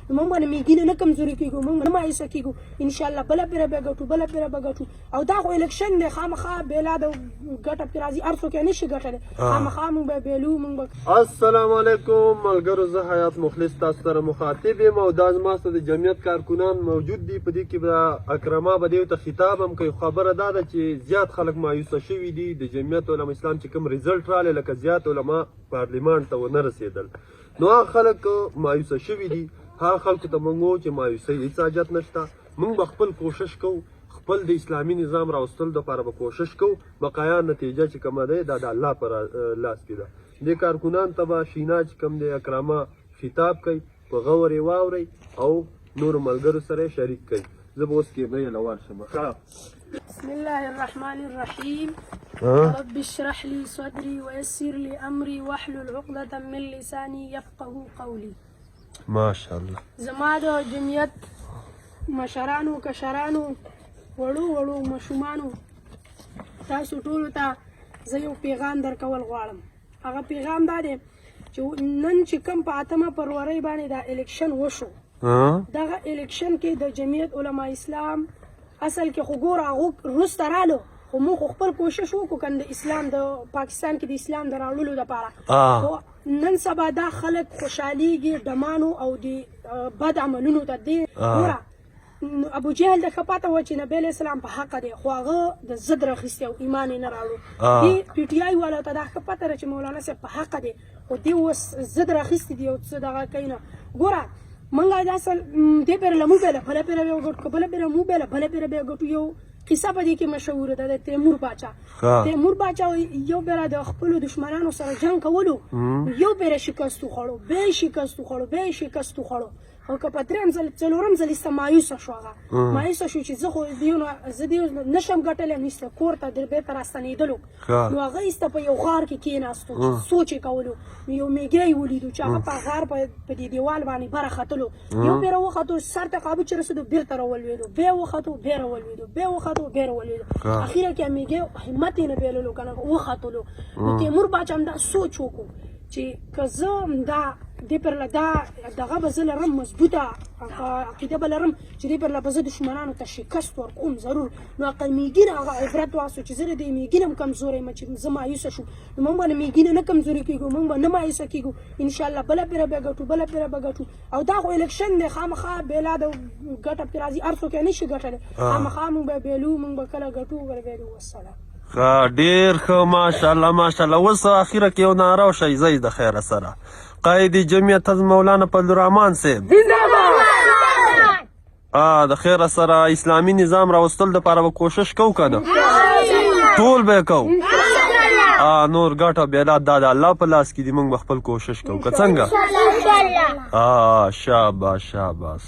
نو موږ باندې میګینه نه کمزوري کیږو، موږ نه مایوسه کیږو، ان شاء الله بله پیره به ګټو بله پیره به ګټو. او دا خو الیکشن دی، خامخا بېلا د ګټه پرې راځي، هر څوک یې نشي ګټلی، خامخا موږ به بېلو موږ به. السلام علیکم ملګرو، زه حیات مخلص تاسو سره مخاطب یم او دا زما سره د جمعیت کارکنان موجود دي. په دې کې به اکرما به دې ته خطاب هم کوي. خبره دا ده چې زیات خلک مایوسه شوي دي د جمعیت علما اسلام چې کوم ریزلټ رالی، لکه زیات علما پارلیمان ته ونه رسېدل، نو هغه خلک مایوسه شوي دي. هغه خلکو ته موږ ووایو چې مایوسۍ هېڅ حاجت نشته، موږ به خپل کوشش کوو، خپل د اسلامي نظام راوستلو دپاره به کوشش کوو. بقایا نتیجه چې کومه دی دا د الله په لاس کې ده. دې کارکنان ته به شینا چې کوم دی اکرما خطاب کوي، په غور یې واورئ او نورو ملګرو سره یې شریک کوي. زه به اوس کیمرې له ورشم. بسم الله الرحمن الرحیم. رب اشرح لي صدري ويسر لي امري واحلل عقدة من لساني يفقهوا قولي. ماشاءالله. زما د جمعیت مشرانو کشرانو وړو ماشومانو تاسو ټولو ته زه یو پیغام درکول غواړم. هغه پیغام دا دی چې نن چې کوم په 8 فروری باندې دا الیکشن وشو، دغه الیکشن کې د جمعیت علما اسلام اصل کې خو ګوره هغه وروسته رالو، خو موږ خپل کوشش وکړو که د اسلام د پاکستان کې د اسلام د راوړلو دپاره. خو نن سبا دا خلک خوشحالیږي ډمانو او د بد عملونو ته. دې ګوره ابو جهل د ښه پته وه چې نبی علیه السلام په حقه دی، خو هغه د ضد راخیستې او ایمان یې نه راوړو. دې پي ټي آی والا ته دا ښه پته ده چې مولانا صاحب په حقه دی، خو دې اوس ضد راخیستې دي او څه دغه کوي نه. ګوره موږ دا اصل دې پیره له موږ بیله بله پیره به یې وګټو، که بله پیره موږ بیله بله پیره به یې ګټو. یو قصه په دې کې مشهوره ده د تیمور باچا. تیمور باچا یو پیره د خپلو دشمنانو سره جنګ کولو، یو پیره شکست وخوړو، بیا یې شکست وخوړو، بیا یې شکست وخوړو. او که په درېیم ځل څلورم ځل ایسته مایوسه شو، هغه مایوسه شو چې زه خو زه دې نشم ګټلی، ایسته کور ته بېرته راستنېدلو. نو هغه ایسته په یو غار کې کېناستو چې سوچ یې کولو. نو یو میږی یې ولیدو چې هغه په غار په دې دیوال باندې بره ختلو. یو پیره وختو، سر ته قابو چې رسېدو بېرته راولوېدو، بیا وختو بیا راولوېدو، بیا وختو بیا راولوېدو. اخره کې میږی همت یې نه بایللو که نه وختلو. نو تیمور باچا هم دا سوچ وکړو چې که زه دا دې پرله دا دغه به زه لرم، مضبوطه عقیده به لرم چې دې پرله به زه دشمنانو ته شکست ورکوم ضرور. نو هغه میږینه هغه عبرت واخیستو چې زه د دې میږینه هم کمزوری یم چې زه مایوسه شوم. نو موږ باندې میږینه نه کمزوري کیږو، موږ به نه مایوسه کیږو، انشاءالله بله پیره به ګټو بله پیره به ګټو. او دا خو الیکشن دی، خامخا بېلا د ګټه پرې راځي، هر څوک یې نشي ګټلی، خامخا موږ به بېلو، موږ به کله ګټو بله بېلو. والسلام. ډېر ښه، ماشاءالله ماشاءالله. اوس اخره کې یو ناره وشئ زئ د خیره سره. قائد جمعیت حضرت مولانا فضل الرحمن صاحب د خیره سره اسلامي نظام راوستل دپاره به کوشش کوو که نه؟ ټول به یې کوو. نور ګټه بېلا دا د الله په لاس کې دي، موږ به خپل کوشش کوو که څنګه؟ شاباس شاباس.